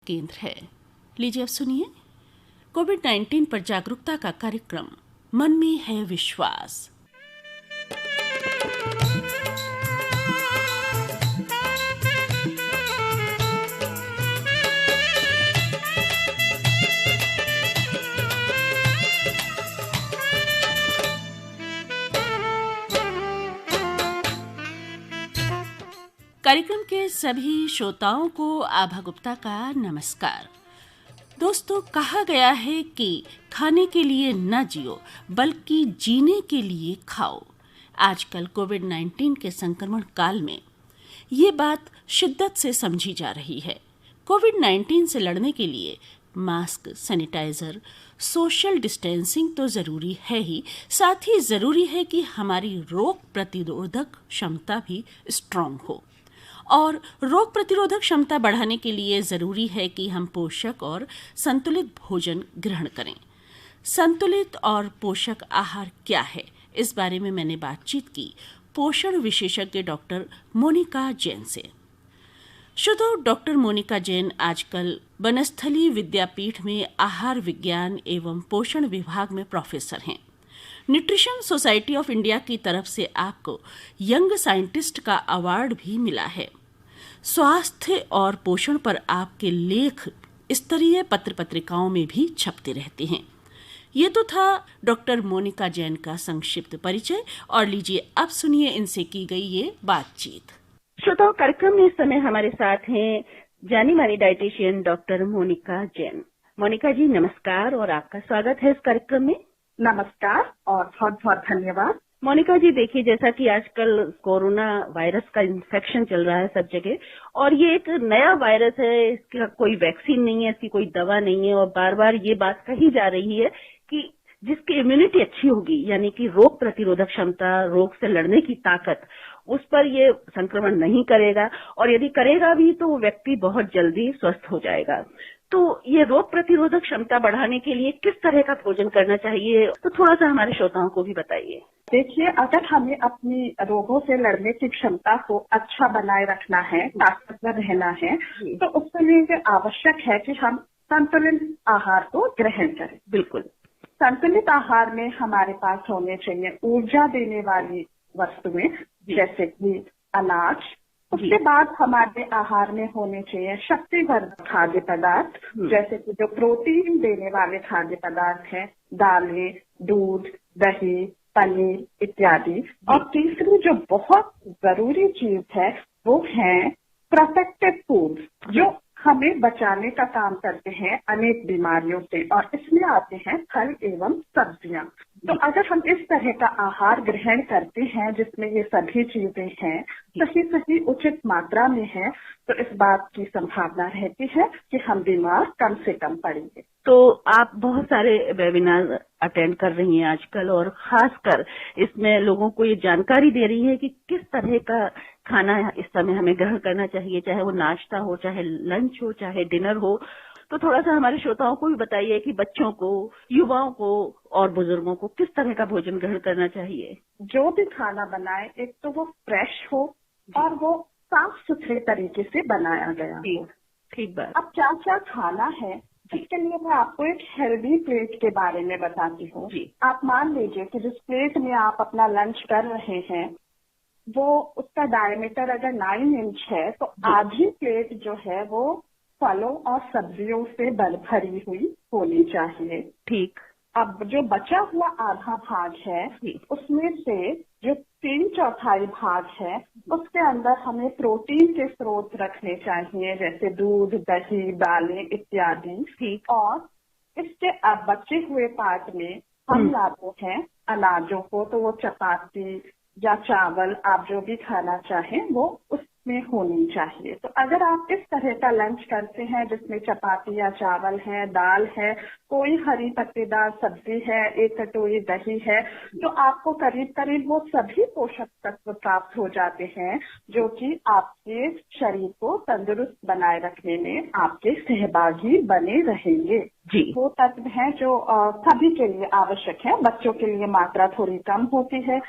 केंद्र है। लीजिए अब सुनिए कोविड-19 पर जागरूकता का कार्यक्रम मन में है विश्वास। कार्यक्रम के सभी श्रोताओं को आभा गुप्ता का नमस्कार। दोस्तों, कहा गया है कि खाने के लिए न जियो बल्कि जीने के लिए खाओ। आजकल कोविड-19 के संक्रमण काल में ये बात शिद्दत से समझी जा रही है। कोविड-19 से लड़ने के लिए मास्क, सैनिटाइजर, सोशल डिस्टेंसिंग तो ज़रूरी है ही, साथ ही ज़रूरी है कि हमारी रोग प्रतिरोधक क्षमता भी स्ट्रांग हो। और रोग प्रतिरोधक क्षमता बढ़ाने के लिए ज़रूरी है कि हम पोषक और संतुलित भोजन ग्रहण करें। संतुलित और पोषक आहार क्या है, इस बारे में मैंने बातचीत की पोषण विशेषज्ञ डॉक्टर मोनिका जैन से। श्रोताओं, डॉक्टर मोनिका जैन आजकल बनस्थली विद्यापीठ में आहार विज्ञान एवं पोषण विभाग में प्रोफेसर हैं। न्यूट्रिशन सोसाइटी ऑफ इंडिया की तरफ से आपको यंग साइंटिस्ट का अवार्ड भी मिला है। स्वास्थ्य और पोषण पर आपके लेख स्तरीय पत्र पत्रिकाओं में भी छपते रहते हैं। ये तो था डॉक्टर मोनिका जैन का संक्षिप्त परिचय, और लीजिए अब सुनिए इनसे की गई ये बातचीत। श्रोताओं, कार्यक्रम में इस समय हमारे साथ हैं जानी मानी डाइटिशियन डॉक्टर मोनिका जैन। मोनिका जी नमस्कार और आपका स्वागत है इस कार्यक्रम में। नमस्कार और बहुत बहुत धन्यवाद। मोनिका जी, देखिए, जैसा कि आजकल कोरोना वायरस का इन्फेक्शन चल रहा है सब जगह, और ये एक नया वायरस है, इसका कोई वैक्सीन नहीं है, इसकी कोई दवा नहीं है, और बार बार ये बात कही जा रही है कि जिसकी इम्यूनिटी अच्छी होगी, यानी कि रोग प्रतिरोधक क्षमता, रोग से लड़ने की ताकत, उस पर ये संक्रमण नहीं करेगा, और यदि करेगा भी तो वो व्यक्ति बहुत जल्दी स्वस्थ हो जाएगा। तो ये रोग प्रतिरोधक क्षमता बढ़ाने के लिए किस तरह का भोजन करना चाहिए, तो थोड़ा सा हमारे श्रोताओं को भी बताइए। देखिए, अगर हमें अपनी रोगों से लड़ने की क्षमता को अच्छा बनाए रखना है, ताकतवर रहना है, तो उसके लिए आवश्यक है कि हम संतुलित आहार को ग्रहण करें। बिल्कुल। संतुलित आहार में हमारे पास होने चाहिए ऊर्जा देने वाली वस्तुएं, जैसे कि अनाज। उसके बाद हमारे आहार में होने चाहिए शक्तिवर्धक खाद्य पदार्थ, जैसे कि जो प्रोटीन देने वाले खाद्य पदार्थ हैं, दालें, दूध, दही, पनीर इत्यादि। और तीसरी जो बहुत जरूरी चीज है वो है प्रोटेक्टिव फूड, जो हमें बचाने का काम करते हैं अनेक बीमारियों से, और इसमें आते हैं फल एवं सब्जियां। तो अगर हम इस तरह का आहार ग्रहण करते हैं जिसमें ये सभी चीजें हैं, सही उचित मात्रा में है, तो इस बात की संभावना रहती है कि हम बीमार कम से कम पड़ेंगे। तो आप बहुत सारे वेबिनार अटेंड कर रही हैं आजकल, और खासकर इसमें लोगों को ये जानकारी दे रही है कि किस तरह का खाना इस समय हमें ग्रहण करना चाहिए, चाहे वो नाश्ता हो, चाहे लंच हो, चाहे डिनर हो। तो थोड़ा सा हमारे श्रोताओं को भी बताइए कि बच्चों को, युवाओं को और बुजुर्गों को किस तरह का भोजन ग्रहण करना चाहिए। जो भी खाना बनाए, एक तो वो फ्रेश हो और वो साफ सुथरे तरीके से बनाया गया हो। ठीक बात। अब क्या क्या खाना है, इसके लिए मैं आपको एक हेल्दी प्लेट के बारे में बताती हूँ। आप मान लीजिए कि जिस प्लेट में आप अपना लंच कर रहे हैं, वो उसका डायमीटर अगर 9 इंच है, तो आधी प्लेट जो है वो फलों और सब्जियों से भरी हुई होनी चाहिए। ठीक। अब जो बचा हुआ आधा भाग है, उसमें से जो 3/4 भाग है, उसके अंदर हमें प्रोटीन के स्रोत रखने चाहिए, जैसे दूध, दही, दालें इत्यादि। ठीक। और इसके अब बचे हुए पार्ट में हम लाते हैं अनाजों को, तो वो चपाती या चावल, आप जो भी खाना चाहें वो उसमें होनी चाहिए। तो अगर आप इस तरह का लंच करते हैं जिसमें चपाती या चावल है, दाल है, कोई हरी पत्तेदार सब्जी है, 1 कटोरी दही है, तो आपको करीब करीब वो सभी पोषक तत्व प्राप्त हो जाते हैं जो कि आपके शरीर को तंदुरुस्त बनाए रखने में आपके सहभागी बने रहेंगे। जी। वो तत्व हैं जो सभी के लिए आवश्यक है। बच्चों के लिए मात्रा थोड़ी कम होती है,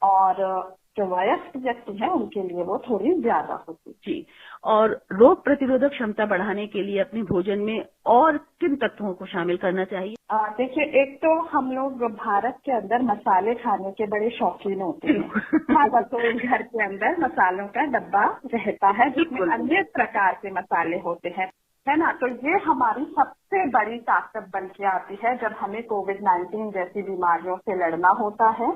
और जो वयस्क व्यक्ति है उनके लिए वो थोड़ी ज्यादा होती है। जी। और रोग प्रतिरोधक क्षमता बढ़ाने के लिए अपने भोजन में और किन तत्वों को शामिल करना चाहिए? देखिए, एक तो हम लोग भारत के अंदर मसाले खाने के बड़े शौकीन होते हैं। हर रसोई घर के अंदर मसालों का डब्बा रहता है जिसमें अनेक प्रकार के मसाले होते हैं, है ना। तो ये हमारी सबसे बड़ी ताकत बन के आती है जब हमें कोविड-19 जैसी बीमारियों से लड़ना होता है।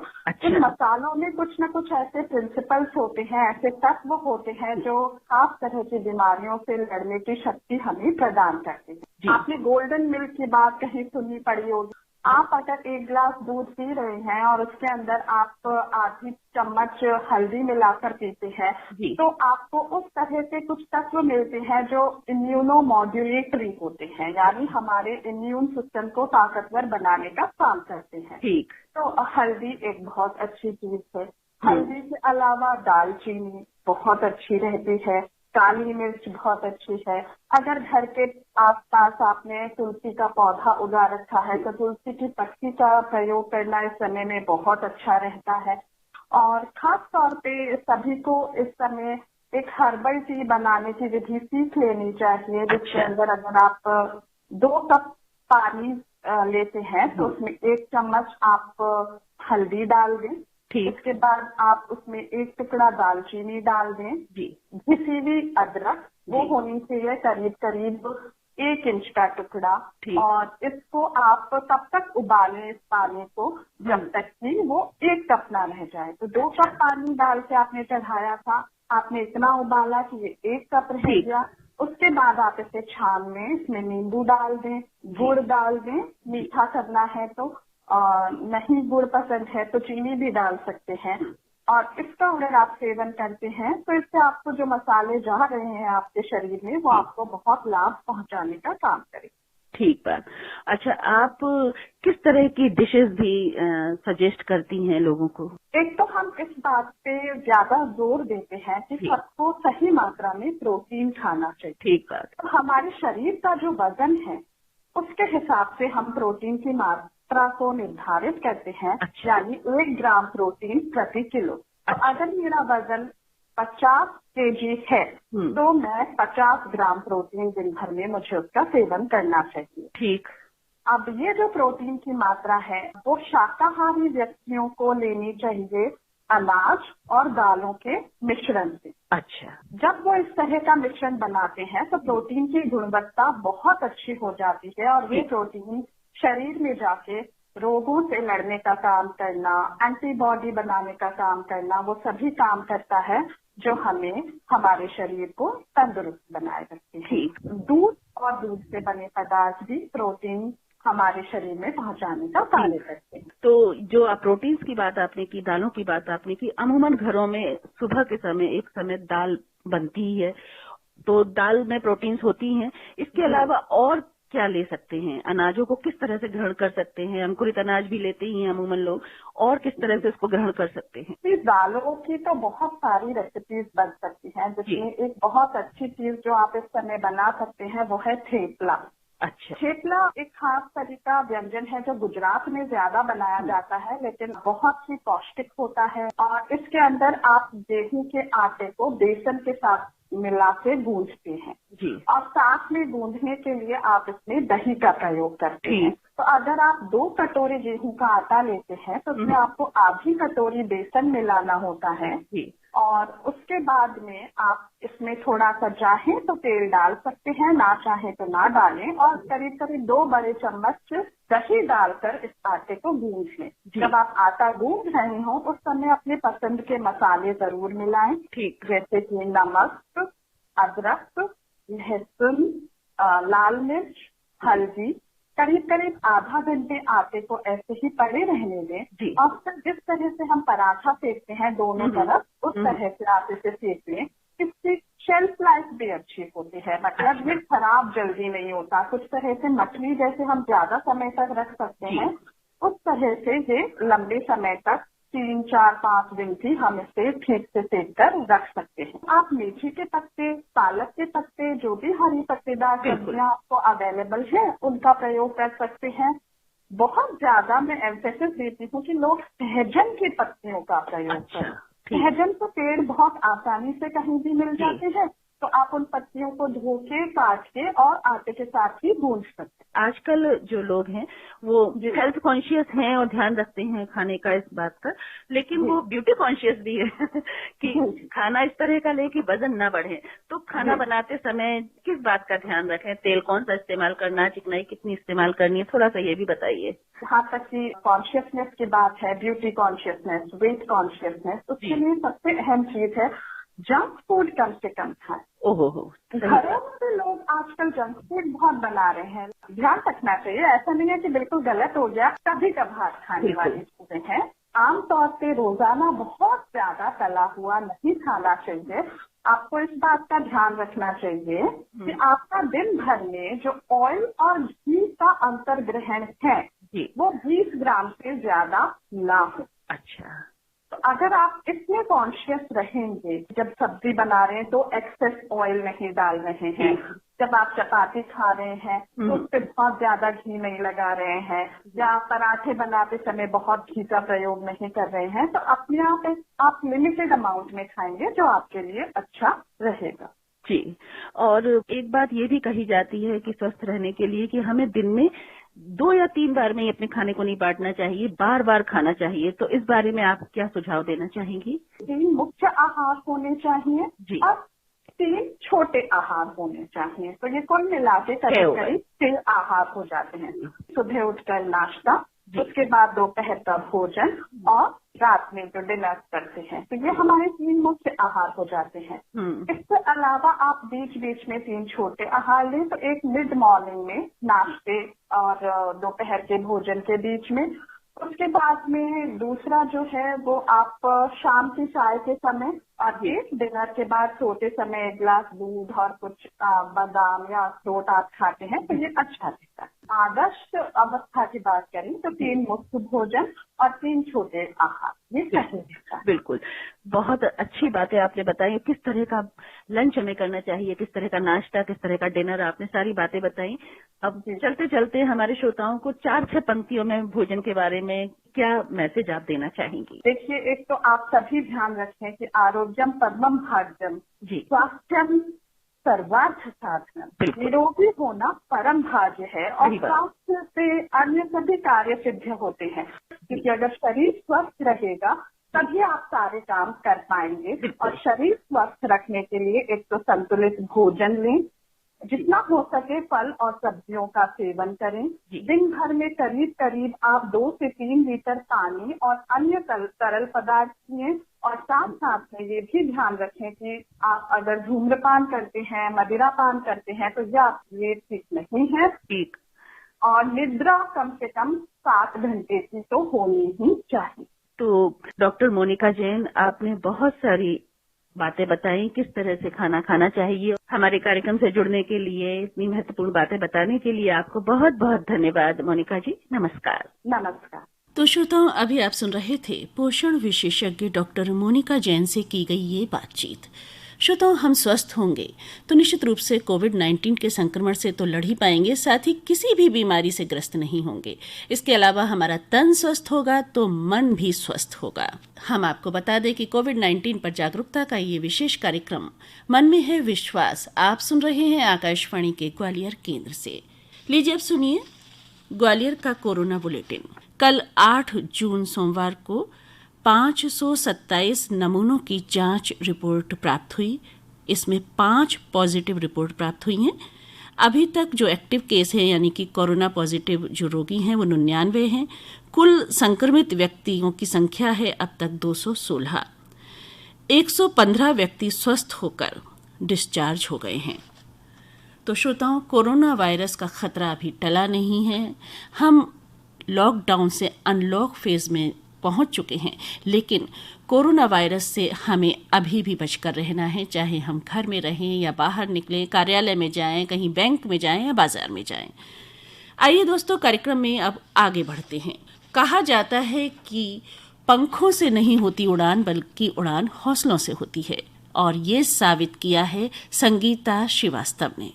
इन मसालों में कुछ न कुछ ऐसे प्रिंसिपल्स होते हैं, ऐसे तत्व होते हैं जो खास तरह की बीमारियों से लड़ने की शक्ति हमें प्रदान करते हैं। आपने गोल्डन मिल्क की बात कहीं सुनी पड़ी होगी। आप अगर 1 गिलास दूध पी रहे हैं और उसके अंदर आप आधी चम्मच हल्दी मिलाकर पीते हैं, तो आपको उस तरह से कुछ तत्व मिलते हैं जो इम्यूनो मॉड्यूलेटरी होते हैं, यानी हमारे इम्यून सिस्टम को ताकतवर बनाने का काम करते हैं। ठीक। तो हल्दी एक बहुत अच्छी चीज है। हल्दी के अलावा दालचीनी बहुत अच्छी रहती है, काली मिर्च बहुत अच्छी है। अगर घर के आसपास आपने तुलसी का पौधा उगा रखा है तो तुलसी की पत्ती का प्रयोग करना इस समय में बहुत अच्छा रहता है। और खास तौर पे सभी को इस समय एक हर्बल टी बनाने की विधि सीख लेनी चाहिए, जिसके अंदर अगर आप 2 कप पानी लेते हैं तो उसमें 1 चम्मच आप हल्दी डाल दें। इसके बाद आप उसमें 1 टुकड़ा दालचीनी डाल दें। घिसी हुई अदरक वो होनी चाहिए करीब करीब 1 इंच का टुकड़ा, और इसको आप तब तक उबालें इस पानी को जब तक कि वो 1 कप ना रह जाए। तो 2 कप पानी डाल के आपने चढ़ाया था, आपने इतना उबाला कि ये 1 कप रह गया। उसके बाद आप इसे छान लें, इसमें नींबू डाल दें, गुड़ डाल दें, मीठा करना है तो नहीं गुड़ पसंद है तो चीनी भी डाल सकते हैं। और इसका अगर आप सेवन करते हैं तो इससे आपको जो मसाले जा रहे हैं आपके शरीर में वो आपको बहुत लाभ पहुंचाने का काम करेगा। ठीक बात। अच्छा, आप किस तरह की डिशेस भी सजेस्ट करती हैं लोगों को? एक तो हम इस बात पे ज्यादा जोर देते हैं कि सबको सही मात्रा में प्रोटीन खाना चाहिए। ठीक बात। तो हमारे शरीर का जो वजन है उसके हिसाब से हम प्रोटीन की मात्रा को निर्धारित करते हैं। यानी 1 ग्राम प्रोटीन प्रति किलो। तो अगर मेरा वजन 50 kg है तो मैं 50 ग्राम प्रोटीन दिन भर में मुझे उसका सेवन करना चाहिए। ठीक। अब ये जो प्रोटीन की मात्रा है वो शाकाहारी व्यक्तियों को लेनी चाहिए अनाज और दालों के मिश्रण से। अच्छा। जब वो इस तरह का मिश्रण बनाते हैं तो प्रोटीन की गुणवत्ता बहुत अच्छी हो जाती है और ये प्रोटीन शरीर में जाके रोगों से लड़ने का काम करना, एंटीबॉडी बनाने का काम करना, वो सभी काम करता है जो हमें हमारे शरीर को तंदुरुस्त बनाए रखते हैं। दूध और दूध से बने पदार्थ भी प्रोटीन हमारे शरीर में पहुंचाने का कार्य करते हैं। तो जो आप प्रोटीन्स की बात आपने की, दालों की बात आपने की, अमूमन घरों में सुबह के समय एक समय दाल बनती ही है, तो दाल में प्रोटीन्स होती हैं। इसके अलावा और क्या ले सकते हैं? अनाजों को किस तरह से ग्रहण कर सकते हैं? अंकुरित अनाज भी लेते ही हैं अमूमन लोग, और किस तरह से इसको ग्रहण कर सकते हैं? दालों की तो बहुत सारी रेसिपीज बन सकती हैं, जिसमें एक बहुत अच्छी चीज जो आप इस समय बना सकते हैं वो है थेपला। अच्छा। थेपला एक खास तरह का व्यंजन है जो गुजरात में ज्यादा बनाया जाता है, लेकिन बहुत ही पौष्टिक होता है। और इसके अंदर आप गेहूं के आटे को बेसन के साथ मिला के गूंथते हैं जी। और साथ में गूंथने के लिए आप इसमें दही का प्रयोग करते हैं। तो अगर आप 2 कटोरी गेहूं का आटा लेते हैं तो उसमें आपको आधी कटोरी बेसन मिलाना होता है जी। और उसके बाद में आप इसमें थोड़ा सा चाहें तो तेल डाल सकते हैं, ना चाहे तो ना डालें, और करीब करीब 2 बड़े चम्मच दही डालकर इस आटे को गूंथ लें। जब आप आटा गूंथ रहे हो उस समय अपने पसंद के मसाले जरूर मिलाएं, ठीक, जैसे कि नमक, अदरक, लहसुन, लाल मिर्च, हल्दी। करीब करीब आधा घंटे आटे को ऐसे ही पड़े रहने दें और फिर जिस तरह से हम पराठा सेकते हैं दोनों तरफ, उस तरह से आप इसे सेक लें। इसकी शेल्फ लाइफ भी अच्छी होती है, मतलब ये खराब जल्दी नहीं होता। कुछ तरह से मछली जैसे हम ज्यादा समय तक रख सकते हैं, उस तरह से ये लंबे समय तक 3, 4, 5 दिन भी हम इसे ठीक से सेक कर रख सकते हैं। आप मेथी के पत्ते, पालक के पत्ते, जो भी हरी पत्तेदार सब्जियां आपको अवेलेबल है उनका प्रयोग कर सकते हैं। बहुत ज्यादा मैं एम्फेसिस देती हूँ कि लोग सहजन की पत्तियों का प्रयोग करें। सहजन के पेड़ बहुत आसानी से कहीं भी मिल जाते हैं, तो आप उन पत्तियों को धो के, काट के और आटे के साथ ही भून सकते हैं। आजकल जो लोग हैं वो हेल्थ कॉन्शियस हैं और ध्यान रखते हैं खाने का, इस बात का, लेकिन वो ब्यूटी कॉन्शियस भी है कि खाना इस तरह का ले कि वजन ना बढ़े। तो खाना बनाते समय किस बात का ध्यान रखें? तेल कौन सा इस्तेमाल करना, चिकनाई कितनी इस्तेमाल करनी है, थोड़ा सा ये भी बताइए। जहाँ तक कि कॉन्शियसनेस की बात है, ब्यूटी कॉन्शियसनेस, वेट कॉन्शियसनेस, उसके लिए सबसे अहम चीज है जंक फूड कम से कम खाएं। ओहो, घरों में लोग आजकल जंक फूड बहुत बना रहे हैं, ध्यान रखना चाहिए। ऐसा नहीं है कि बिल्कुल गलत हो गया, कभी कभार खाने वाली चीजें हैं। आमतौर पे रोजाना बहुत ज्यादा तला हुआ नहीं खाना चाहिए। आपको इस बात का ध्यान रखना चाहिए कि आपका दिन भर में जो ऑयल और घी का अंतर्ग्रहण है वो 20 ग्राम से ज्यादा ना हो। अच्छा, तो अगर आप इसमें कॉन्शियस रहेंगे, जब सब्जी बना रहे हैं तो एक्सेस ऑयल नहीं डाल रहे हैं, जब आप चपाती खा रहे हैं तो उस पर बहुत ज्यादा घी नहीं लगा रहे हैं, या पराठे बनाते समय बहुत घी का प्रयोग नहीं कर रहे हैं, तो अपने आप लिमिटेड अमाउंट में खाएंगे जो आपके लिए अच्छा रहेगा। जी, और एक बात ये भी कही जाती है कि स्वस्थ रहने के लिए कि हमें दिन में 2 या 3 बार में ही अपने खाने को नहीं बांटना चाहिए, बार बार खाना चाहिए। तो इस बारे में आप क्या सुझाव देना चाहेंगी? 3 मुख्य आहार होने चाहिए और 3 छोटे आहार होने चाहिए। तो ये कुल मिला के करीब 6 आहार हो जाते हैं। सुबह उठकर नाश्ता, उसके बाद दोपहर का भोजन और रात में जो डिनर करते हैं, तो ये हमारे 3 मुख्य आहार हो जाते हैं। इसके अलावा आप बीच बीच में 3 छोटे आहार लें, तो एक मिड मॉर्निंग में नाश्ते और दोपहर के भोजन के बीच में, उसके बाद में दूसरा जो है वो आप शाम की चाय के समय, और ये डिनर के बाद सोते समय 1 गिलास दूध और कुछ बादाम या अखरोट आप खाते हैं तो ये अच्छा रहता है। आदर्श अवस्था की बात करें तो 3 मुख्य भोजन और 3 छोटे आहार, ये सही रहता है। बिल्कुल, बहुत अच्छी बातें आपने बताई। किस तरह का लंच हमें करना चाहिए, किस तरह का नाश्ता, किस तरह का डिनर, आपने सारी बातें बताई। अब चलते चलते हमारे श्रोताओं को 4-6 पंक्तियों में भोजन के बारे में क्या मैसेज आप देना चाहेंगी? देखिए, एक तो आप सभी ध्यान रखें कि आरोग्यम परमम भाग्यम, स्वास्थ्यम सर्वार्थ साधनम, निरोगी होना परम भाग्य है और स्वास्थ्य से अन्य सभी कार्य सिद्ध होते हैं। क्योंकि अगर शरीर स्वस्थ रहेगा तभी आप सारे काम कर पाएंगे। और शरीर स्वस्थ रखने के लिए एक तो संतुलित भोजन लें, जितना हो सके फल और सब्जियों का सेवन करें। दिन भर में करीब करीब आप 2 से 3 लीटर पानी और अन्य तरल पदार्थ पिएं। और साथ साथ में ये भी ध्यान रखें कि आप अगर धूम्रपान करते हैं, मदिरापान करते हैं तो ये ठीक नहीं है। ठीक। और निद्रा कम से कम 7 घंटे की तो होनी ही चाहिए। तो डॉक्टर मोनिका जैन, आपने बहुत सारी बातें बताई किस तरह से खाना खाना चाहिए। हमारे कार्यक्रम से जुड़ने के लिए, इतनी महत्वपूर्ण बातें बताने के लिए आपको बहुत बहुत धन्यवाद मोनिका जी। नमस्कार। नमस्कार। तो श्रोताओं, अभी आप सुन रहे थे पोषण विशेषज्ञ डॉक्टर मोनिका जैन से की गई ये बातचीत। श्रोताओं, हम स्वस्थ होंगे तो निश्चित रूप से कोविड-19 के संक्रमण से तो लड़ ही पाएंगे, साथ ही किसी भी बीमारी से ग्रस्त नहीं होंगे। इसके अलावा हमारा तन स्वस्थ होगा तो मन भी स्वस्थ होगा। हम आपको बता दें कि कोविड-19 पर जागरूकता का ये विशेष कार्यक्रम मन में है विश्वास आप सुन रहे हैं आकाशवाणी के ग्वालियर केंद्र से। लीजिए अब सुनिए ग्वालियर का कोरोना बुलेटिन। कल 8 जून सोमवार को 527 नमूनों की जांच रिपोर्ट प्राप्त हुई। इसमें 5 पॉजिटिव रिपोर्ट प्राप्त हुई हैं। अभी तक जो एक्टिव केस है यानी कि कोरोना पॉजिटिव जो रोगी हैं वो 99 हैं। कुल संक्रमित व्यक्तियों की संख्या है अब तक 216। 115 व्यक्ति स्वस्थ होकर डिस्चार्ज हो गए हैं। तो श्रोताओं, कोरोना वायरस का खतरा अभी टला नहीं है। हम लॉकडाउन से अनलॉक फेज में पहुंच चुके हैं, लेकिन कोरोना वायरस से हमें अभी भी बचकर रहना है, चाहे हम घर में रहें या बाहर निकलें, कार्यालय में जाएं, कहीं बैंक में जाएं या बाजार में जाएं। आइए दोस्तों, कार्यक्रम में अब आगे बढ़ते हैं। कहा जाता है कि पंखों से नहीं होती उड़ान बल्कि उड़ान हौसलों से होती है, और ये साबित किया है संगीता श्रीवास्तव ने।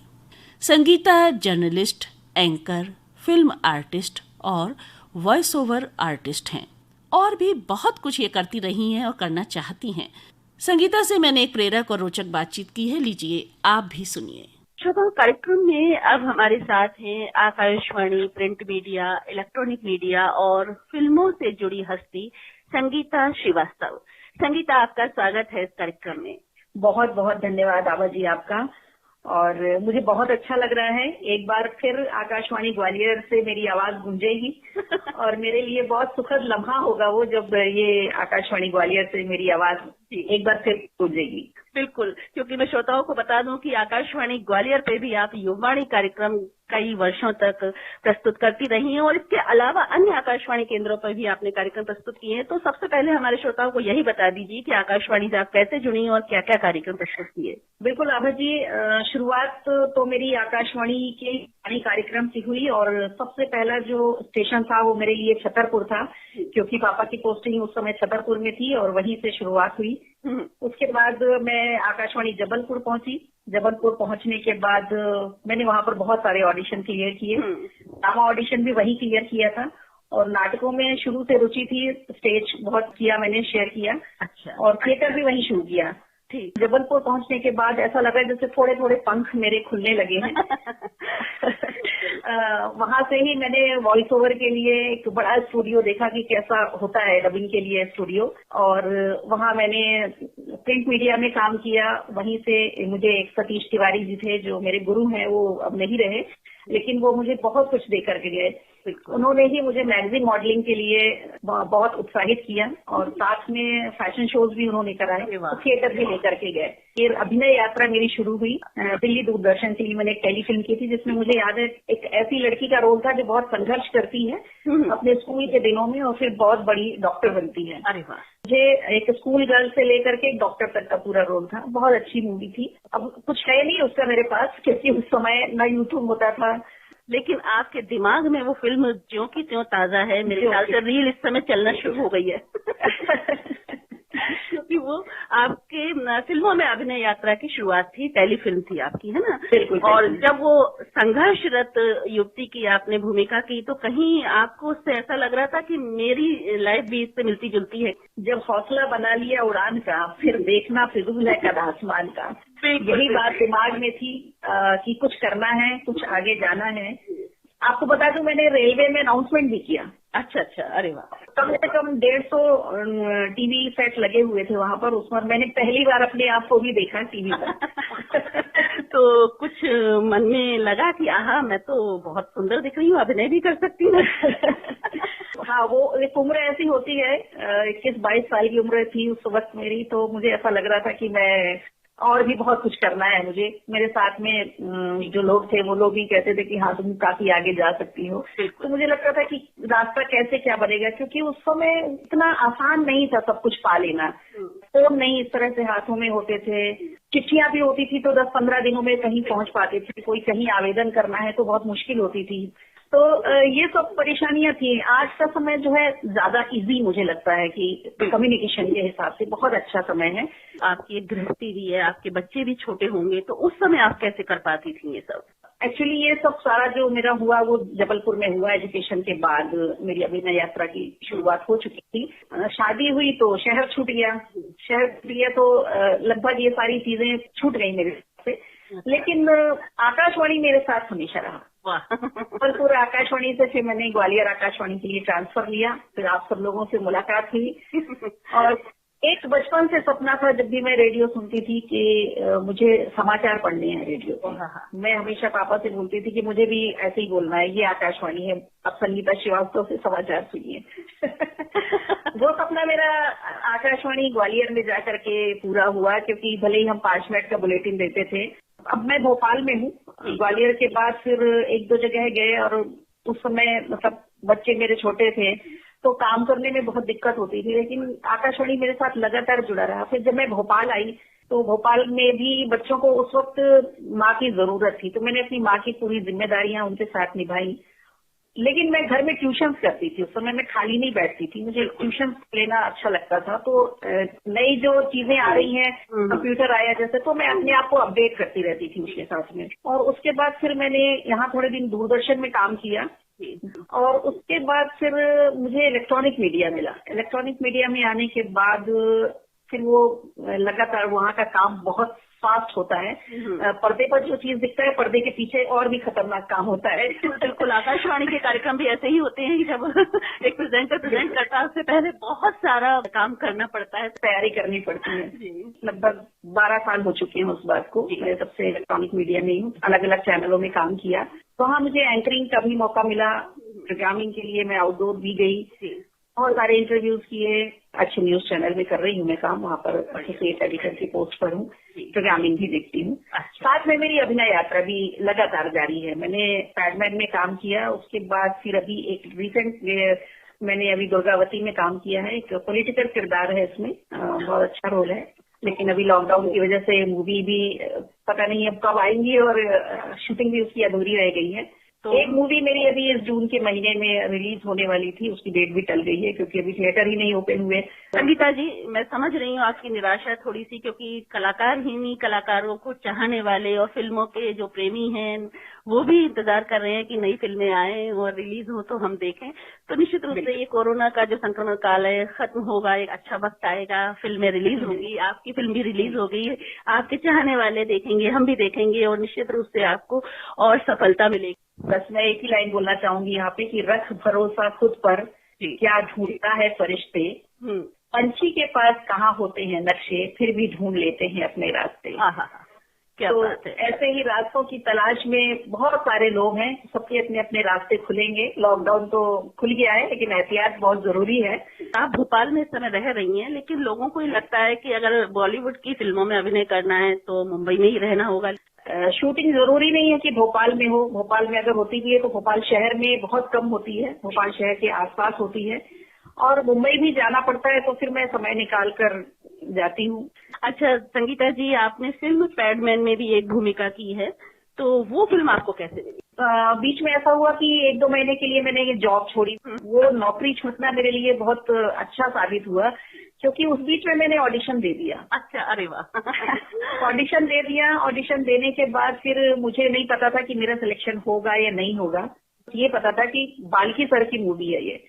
Sangeeta journalist, anchor, film artist और वॉइस ओवर आर्टिस्ट हैं। और भी बहुत कुछ ये करती रही हैं और करना चाहती हैं। संगीता से मैंने एक प्रेरक और रोचक बातचीत की है, लीजिए आप भी सुनिए। श्रोताओं, कार्यक्रम में अब हमारे साथ हैं Akashvani, print media, electronic media और फिल्मों से जुड़ी हस्ती संगीता श्रीवास्तव। संगीता, आपका स्वागत है इस कार्यक्रम में। बहुत बहुत धन्यवाद आभा जी आपका। और मुझे बहुत अच्छा लग रहा है, एक बार फिर आकाशवाणी ग्वालियर से मेरी आवाज गूंजेगी और मेरे लिए बहुत सुखद लम्हा होगा वो, जब ये आकाशवाणी ग्वालियर से मेरी आवाज एक बार फिर गूंजेगी। बिल्कुल, क्योंकि मैं श्रोताओं को बता दूं कि आकाशवाणी ग्वालियर पे भी आप युवावाणी कार्यक्रम कई वर्षों तक प्रस्तुत करती रही हैं और इसके अलावा अन्य आकाशवाणी केंद्रों पर भी आपने कार्यक्रम प्रस्तुत किए हैं। तो सबसे पहले हमारे श्रोताओं को यही बता दीजिए कि आकाशवाणी से आप कैसे जुड़ी और क्या क्या कार्यक्रम प्रस्तुत किए। बिल्कुल आभा जी, शुरुआत तो मेरी आकाशवाणी के कार्यक्रम से हुई और सबसे पहला जो स्टेशन था वो मेरे लिए छतरपुर था, क्योंकि पापा की पोस्टिंग उस समय छतरपुर में थी और वहीं से शुरुआत हुई। उसके बाद मैं आकाशवाणी जबलपुर पहुंची। जबलपुर पहुंचने के बाद मैंने वहां पर बहुत सारे ऑडिशन क्लियर किए। ड्रामा ऑडिशन भी वहीं क्लियर किया था और नाटकों में शुरू से रुचि थी, स्टेज बहुत किया मैंने, शेयर किया। अच्छा। और थिएटर भी वहीं शुरू किया। ठीक। जबलपुर पहुंचने के बाद ऐसा लगा जैसे थोड़े थोड़े पंख मेरे खुलने लगे हैं। वहां से ही मैंने वॉइस ओवर के लिए एक बड़ा स्टूडियो देखा कि कैसा होता है डबिंग के लिए स्टूडियो, और वहां मैंने प्रिंट मीडिया में काम किया। वहीं से मुझे एक सतीश तिवारी जी थे जो मेरे गुरु हैं, वो अब नहीं रहे, लेकिन वो मुझे बहुत कुछ दे करके गए। उन्होंने ही मुझे मैगजीन मॉडलिंग के लिए बहुत उत्साहित किया और साथ में फैशन शोज भी उन्होंने कराए, थिएटर भी लेकर के गए। फिर अभिनय यात्रा मेरी शुरू हुई। दिल्ली दूरदर्शन के लिए मैंने एक टेलीफिल्म की थी जिसमें मुझे याद है एक ऐसी लड़की का रोल था जो बहुत संघर्ष करती है अपने स्कूल के दिनों में और फिर बहुत बड़ी डॉक्टर बनती है। अरे वाह। मुझे एक स्कूल गर्ल से लेकर के एक डॉक्टर तक का पूरा रोल था। बहुत अच्छी मूवी थी। अब कुछ है नहीं उसका मेरे पास, क्योंकि उस समय न यूट्यूब होता था, लेकिन आपके दिमाग में वो फिल्म ज्यों की त्यों ताजा है। मेरे ख्याल से रील इस समय चलना शुरू हो गई है। क्योंकि वो आपके फिल्मों में अभिनय यात्रा की शुरुआत थी, टेलीफिल्म थी आपकी, है ना? बिल्कुल। और जब वो संघर्षरत युवती की आपने भूमिका की तो कहीं आपको उससे ऐसा लग रहा था कि मेरी लाइफ भी इससे मिलती जुलती है? जब हौसला बना लिया उड़ान का, फिर देखना फिजूल है कद आसमान का, यही बात दिमाग में थी कि कुछ करना है, कुछ आगे जाना है। आपको बता दूं, मैंने रेलवे में अनाउंसमेंट भी किया। अच्छा अच्छा, अरे वाह। कम से कम 150 टीवी सेट लगे हुए थे वहां पर। उस पर मैंने पहली बार अपने आप को भी देखा टीवी पर। तो कुछ मन में लगा कि आहा, मैं तो बहुत सुंदर दिख रही हूँ, अभिनय भी कर सकती हूँ। हाँ, वो एक उम्र ऐसी होती है, 21-22 साल की उम्र थी उस वक्त मेरी, तो मुझे ऐसा लग रहा था कि मैं और भी बहुत कुछ करना है मुझे। मेरे साथ में जो लोग थे वो लोग भी कहते थे कि हाँ तुम काफी आगे जा सकती हो। तो मुझे लगता था कि रास्ता कैसे क्या बनेगा, क्योंकि उस समय इतना आसान नहीं था सब कुछ पा लेना। फोन नहीं इस तरह से हाथों में होते थे, चिट्ठियां भी होती थी तो 10-15 दिनों में कहीं पहुंच पाती थी। कोई कहीं आवेदन करना है तो बहुत मुश्किल होती थी। तो ये सब परेशानियां थी। आज का समय जो है ज्यादा इजी मुझे लगता है कि कम्युनिकेशन के हिसाब से बहुत अच्छा समय है। आपकी एक गृहस्थी भी है, आपके बच्चे भी छोटे होंगे, तो उस समय आप कैसे कर पाती थी ये सब? एक्चुअली ये सब सारा जो मेरा हुआ वो जबलपुर में हुआ। एजुकेशन के बाद मेरी अभिनय यात्रा की शुरुआत हो चुकी थी। शादी हुई तो शहर छूट गया। शहर छूट गया तो लगभग ये सारी चीजें छूट गई मेरे से, लेकिन आकाशवाणी मेरे साथ हमेशा रहा। जबलपुर आकाशवाणी से फिर मैंने ग्वालियर आकाशवाणी के लिए ट्रांसफर लिया। फिर आप सब लोगों से मुलाकात हुई और एक बचपन से सपना था, जब भी मैं रेडियो सुनती थी कि मुझे समाचार पढ़ने हैं रेडियो पे। मैं हमेशा पापा से बोलती थी कि मुझे भी ऐसे ही बोलना है, ये आकाशवाणी है, अब संगीता श्रीवास्तव से समाचार सुनिए। वो सपना मेरा आकाशवाणी ग्वालियर में जाकर के पूरा हुआ, क्योंकि भले ही हम 5 मिनट का बुलेटिन देते थे। अब मैं भोपाल में हूँ। ग्वालियर के बाद फिर 1-2 जगह गए और उस समय मतलब बच्चे मेरे छोटे थे तो काम करने में बहुत दिक्कत होती थी, लेकिन आकाशवाणी मेरे साथ लगातार जुड़ा रहा। फिर जब मैं भोपाल आई तो भोपाल में भी बच्चों को उस वक्त माँ की जरूरत थी, तो मैंने अपनी माँ की पूरी जिम्मेदारियां उनके साथ निभाई। लेकिन मैं घर में ट्यूशन करती थी। उस समय मैं खाली नहीं बैठती थी, मुझे ट्यूशन लेना अच्छा लगता था। तो नई जो चीजें आ रही हैं, कंप्यूटर आया जैसे, तो मैं अपने आप को अपडेट करती रहती थी उसके साथ में। और उसके बाद फिर मैंने यहाँ थोड़े दिन दूरदर्शन में काम किया और उसके बाद फिर मुझे इलेक्ट्रॉनिक मीडिया मिला। इलेक्ट्रॉनिक मीडिया में आने के बाद फिर वो लगातार वहाँ का काम बहुत फास्ट होता है। पर्दे पर जो चीज दिखता है, पर्दे के पीछे और भी खतरनाक काम होता है। बिल्कुल, आकाशवाणी के कार्यक्रम भी ऐसे ही होते हैं कि जब एक प्रेजेंटर प्रेजेंट करता है उससे पहले बहुत सारा काम करना पड़ता है, तैयारी करनी पड़ती है। लगभग 12 साल हो चुके हैं उस बात को। मैं तब से इलेक्ट्रॉनिक मीडिया में हूँ, अलग अलग चैनलों में काम किया। वहाँ मुझे एंकरिंग का भी मौका मिला। प्रोग्रामिंग के लिए मैं आउटडोर भी गई, बहुत सारे इंटरव्यूज किए। अच्छे न्यूज चैनल में कर रही हूँ मैं काम, वहाँ पर एसोसिएट एडिटर की पोस्ट पर हूँ। प्रोग्रामिंग भी देखती हूँ। साथ में मेरी अभिनय यात्रा भी लगातार जारी है। मैंने पैडमैन में काम किया, उसके बाद फिर अभी एक रिसेंट मैंने अभी दुर्गावती में काम किया है। एक पॉलिटिकल किरदार है इसमें, बहुत अच्छा रोल है। लेकिन अभी लॉकडाउन की वजह से मूवी भी पता नहीं अब कब आएंगी और शूटिंग भी उसकी अधूरी रह गई है। तो एक मूवी मेरी अभी इस जून के महीने में रिलीज होने वाली थी, उसकी डेट भी टल गई है क्योंकि अभी थिएटर ही नहीं ओपन हुए। संगीता जी, मैं समझ रही हूँ आपकी निराशा थोड़ी सी, क्योंकि कलाकार ही नहीं, कलाकारों को चाहने वाले और फिल्मों के जो प्रेमी हैं वो भी इंतजार कर रहे हैं कि नई फिल्में आए और रिलीज हो तो हम देखें। तो निश्चित रूप से ये कोरोना का जो संक्रमण काल है खत्म होगा, एक अच्छा वक्त आएगा, फिल्में रिलीज होंगी। आपकी फिल्म भी रिलीज हो गई है, आपके चाहने वाले देखेंगे, हम भी देखेंगे और निश्चित रूप से आपको और सफलता मिलेगी। बस मैं एक ही लाइन बोलना चाहूंगी यहाँ पे कि रख भरोसा खुद पर, क्या ढूंढता है फरिश्ते, पंछी के पास कहाँ होते हैं नक्शे, फिर भी ढूंढ लेते हैं अपने रास्ते। क्या तो बात है। ऐसे ही रास्तों की तलाश में बहुत सारे लोग हैं, सबके अपने अपने रास्ते खुलेंगे। लॉकडाउन तो खुल गया है लेकिन एहतियात बहुत जरूरी है। आप भोपाल में इस समय रह रही हैं, लेकिन लोगों को ये लगता है कि अगर बॉलीवुड की फिल्मों में अभिनय करना है तो मुंबई में ही रहना होगा। शूटिंग जरूरी नहीं है कि भोपाल में हो। भोपाल में अगर होती भी है तो भोपाल शहर में बहुत कम होती है, भोपाल शहर के आसपास होती है। और मुंबई भी जाना पड़ता है तो फिर मैं समय निकाल कर जाती हूँ। अच्छा संगीता जी, आपने फिल्म पैडमैन में भी एक भूमिका की है, तो वो फिल्म आपको कैसे मिली? बीच में ऐसा हुआ कि 1-2 महीने के लिए मैंने ये जॉब छोड़ी। वो नौकरी छूटना मेरे लिए बहुत अच्छा साबित हुआ क्योंकि उस बीच में मैंने ऑडिशन दे दिया। अच्छा, अरे वाह। ऑडिशन दे दिया। ऑडिशन देने के बाद फिर मुझे नहीं पता था कि मेरा सिलेक्शन होगा या नहीं होगा। ये पता था कि बाल्की सर की मूवी है ये,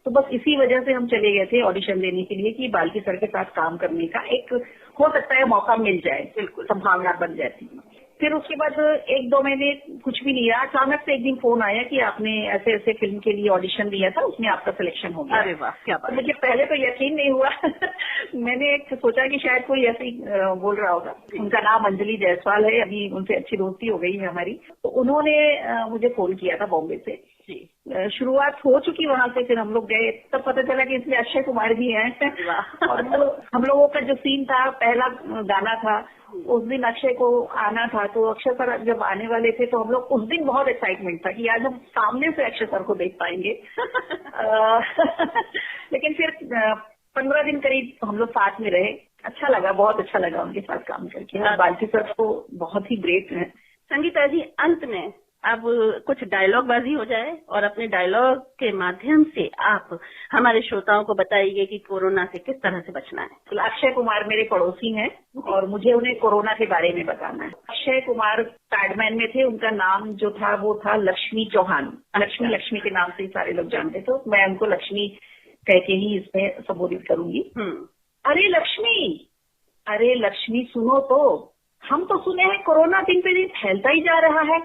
तो बस इसी वजह से हम चले गए थे ऑडिशन देने के लिए कि बाल्की सर के साथ काम करने का एक हो सकता है मौका मिल जाए, बिल्कुल संभावना बन जाती है। फिर उसके बाद 1-2 महीने कुछ भी नहीं रहा। अचानक से एक दिन फोन आया कि आपने ऐसे ऐसे फिल्म के लिए ऑडिशन दिया था, उसमें आपका सिलेक्शन हो गया। अरे वाह, क्या बात। मुझे पहले तो यकीन नहीं हुआ। मैंने सोचा कि शायद कोई ऐसे ही बोल रहा होगा। उनका नाम अंजलि जायसवाल है, अभी उनसे अच्छी दोस्ती हो गई है हमारी। तो उन्होंने मुझे फोन किया था बॉम्बे से। शुरुआत हो चुकी वहां से, फिर हम लोग गए, तब पता चला कि इसमें अक्षय कुमार भी हैं। और हम लोगों का जो सीन था, पहला गाना था, उस दिन अक्षय को आना था। तो अक्षय सर जब आने वाले थे तो हम लोग उस दिन बहुत एक्साइटमेंट था कि आज हम सामने से अक्षय सर को देख पाएंगे। लेकिन फिर 15 दिन करीब हम लोग साथ में रहे। अच्छा लगा, बहुत अच्छा लगा उनके साथ काम करके। बाल्की सर तो बहुत ही ग्रेट हैं। संगीता जी, अंत में अब कुछ डायलॉग बाजी हो जाए और अपने डायलॉग के माध्यम से आप हमारे श्रोताओं को बताइए कि कोरोना से किस तरह से बचना है। अक्षय कुमार मेरे पड़ोसी हैं और मुझे उन्हें कोरोना के बारे में बताना है। अक्षय कुमार पैडमैन में थे, उनका नाम जो था वो था लक्ष्मी चौहान। लक्ष्मी के नाम से सारे लोग जानते, तो मैं उनको लक्ष्मी कह के ही इसमें संबोधित करूंगी। अरे लक्ष्मी सुनो तो, हम तो सुने हैं कोरोना दिन पे दिन फैलता ही जा रहा है।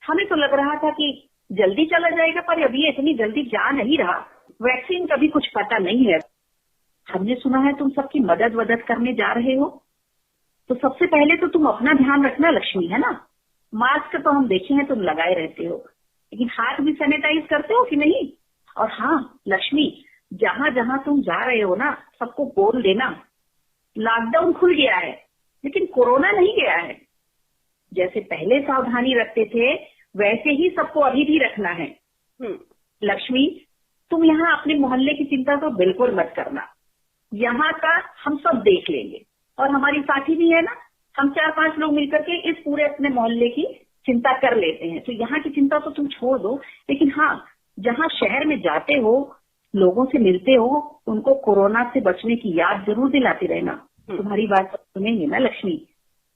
हमें तो लग रहा था कि जल्दी चला जाएगा, पर अभी ये इतनी जल्दी जा नहीं रहा। वैक्सीन का भी कुछ पता नहीं है। हमने सुना है तुम सबकी मदद करने जा रहे हो, तो सबसे पहले तो तुम अपना ध्यान रखना लक्ष्मी, है ना। मास्क तो हम देखे हैं तुम लगाए रहते हो, लेकिन हाथ भी सैनिटाइज करते हो कि नहीं। और हाँ लक्ष्मी, जहां जहां तुम जा रहे हो ना, सबको बोल देना लॉकडाउन खुल गया है लेकिन कोरोना नहीं गया है। जैसे पहले सावधानी रखते थे वैसे ही सबको अभी भी रखना है। लक्ष्मी, तुम यहाँ अपने मोहल्ले की चिंता तो बिल्कुल मत करना, यहाँ का हम सब देख लेंगे। और हमारी साथी भी है ना, हम 4-5 लोग मिलकर के इस पूरे अपने मोहल्ले की चिंता कर लेते हैं। तो यहाँ की चिंता तो तुम छोड़ दो, लेकिन हाँ, जहाँ शहर में जाते हो, लोगों से मिलते हो, उनको कोरोना से बचने की याद जरूर दिलाते रहना। तुम्हारी बात सुनेंगे ना लक्ष्मी,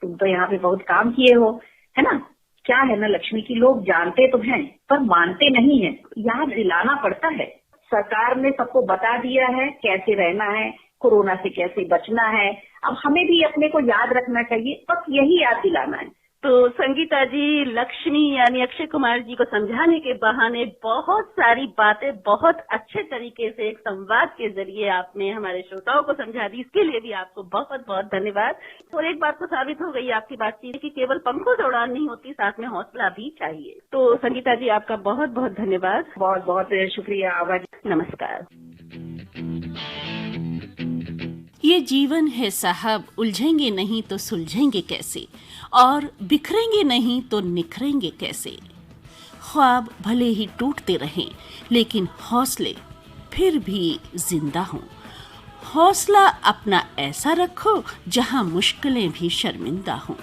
तुम तो यहाँ पे बहुत काम किए हो, है ना। क्या है ना लक्ष्मी की, लोग जानते तो हैं पर मानते नहीं है, याद दिलाना पड़ता है। सरकार ने सबको बता दिया है कैसे रहना है, कोरोना से कैसे बचना है, अब हमें भी अपने को याद रखना चाहिए, बस यही याद दिलाना है। तो संगीता जी, लक्ष्मी यानी अक्षय कुमार जी को समझाने के बहाने बहुत सारी बातें बहुत अच्छे तरीके से एक संवाद के जरिए आपने हमारे श्रोताओं को समझा दी, इसके लिए भी आपको बहुत बहुत धन्यवाद। और एक बात तो साबित हो गई आपकी बातचीत कि केवल पंखों से उड़ान नहीं होती, साथ में हौसला भी चाहिए। तो संगीता जी, आपका बहुत बहुत धन्यवाद। बहुत बहुत शुक्रिया, आभार, नमस्कार। ये जीवन है साहब, उलझेंगे नहीं तो सुलझेंगे कैसे, और बिखरेंगे नहीं तो निखरेंगे कैसे। ख्वाब भले ही टूटते रहें लेकिन हौसले फिर भी जिंदा हों। हौसला अपना ऐसा रखो जहां मुश्किलें भी शर्मिंदा हों।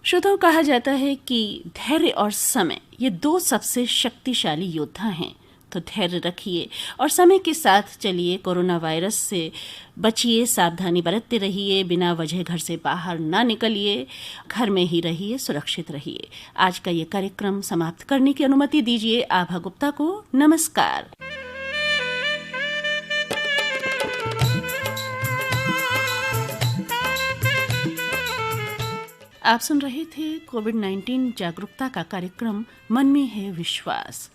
श्रोताओं, कहा जाता है कि धैर्य और समय ये दो सबसे शक्तिशाली योद्धा हैं। तो धैर्य रखिए और समय के साथ चलिए। कोरोना वायरस से बचिए, सावधानी बरतते रहिए, बिना वजह घर से बाहर ना निकलिए, घर में ही रहिए, सुरक्षित रहिए। आज का ये कार्यक्रम समाप्त करने की अनुमति दीजिए आभा गुप्ता को। नमस्कार। आप सुन रहे थे कोविड-19 जागरूकता का कार्यक्रम मन में है विश्वास।